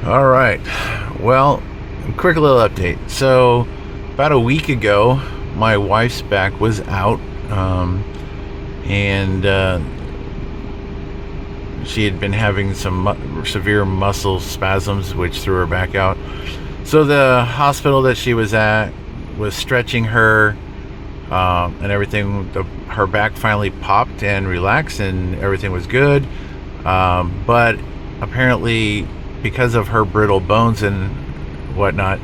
All right. Well, quick little update. So, about a week ago, my wife's back was out, and she had been having some severe muscle spasms, which threw her back out. So, the hospital that she was at was stretching her, and everything. Her back finally popped and relaxed, and everything was good. But apparently, because of her brittle bones and whatnot,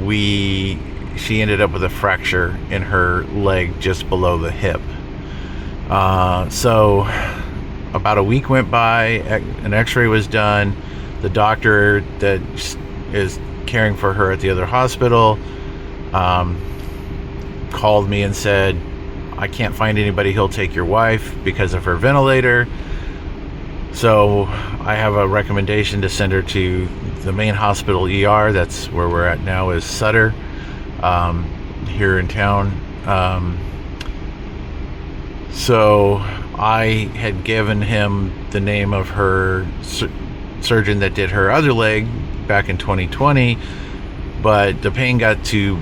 she ended up with a fracture in her leg just below the hip. So about a week went by, an x-ray was done. The doctor that is caring for her at the other hospital called me and said, I can't find anybody who'll take your wife because of her ventilator. So I have a recommendation to send her to the main hospital ER. That's where we're at now, is Sutter, here in town. So I had given him the name of her surgeon that did her other leg back in 2020, but the pain got too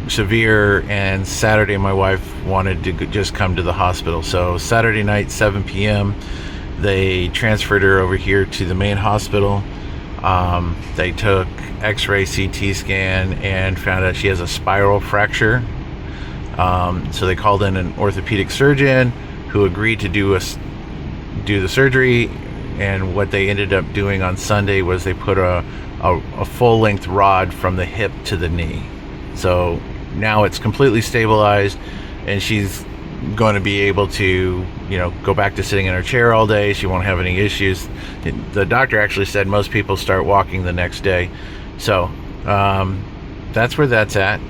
severe, and Saturday my wife wanted to just come to the hospital. So Saturday night, 7 p.m., they transferred her over here to the main hospital. They took x-ray, CT scan, and found out she has a spiral fracture. So they called in an orthopedic surgeon who agreed to do the surgery. And what they ended up doing on Sunday was they put a full-length rod from the hip to the knee. So now it's completely stabilized, and she's going to be able to, go back to sitting in her chair all day. She won't have any issues. The doctor actually said most people start walking the next day. So that's where that's at.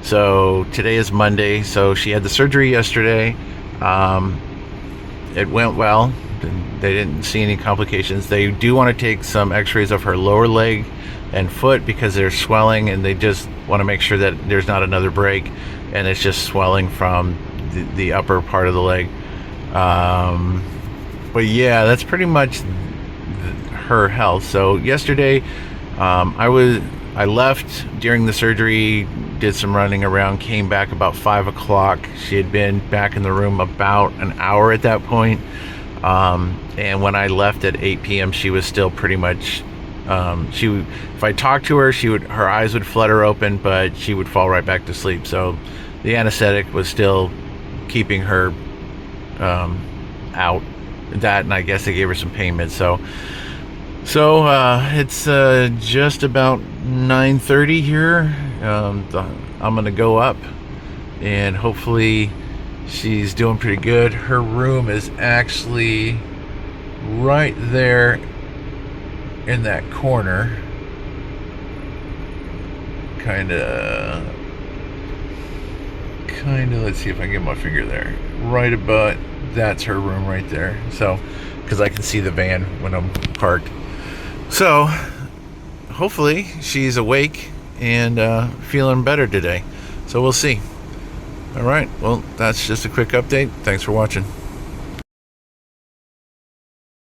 So today is Monday. So she had the surgery yesterday. It went well. They didn't see any complications. They do want to take some x-rays of her lower leg and foot because they're swelling, and they just want to make sure that there's not another break and it's just swelling from the upper part of the leg. But yeah, that's pretty much her health. So yesterday, I left during the surgery, did some running around, came back about 5 o'clock. She had been back in the room about an hour at that point. And when I left at 8 p.m., she was still pretty much, if I talked to her, her eyes would flutter open, but she would fall right back to sleep. So the anesthetic was still keeping her out. That, and I guess they gave her some pain meds. So it's just about 9:30 here. I'm gonna go up, and hopefully she's doing pretty good. Her room is actually right there in that corner, kind of, let's see if I can get my finger there, right about, that's her room right there. So because I can see the van when I'm parked. So hopefully she's awake and feeling better today. So we'll see. All right, well, that's just a quick update. Thanks for watching.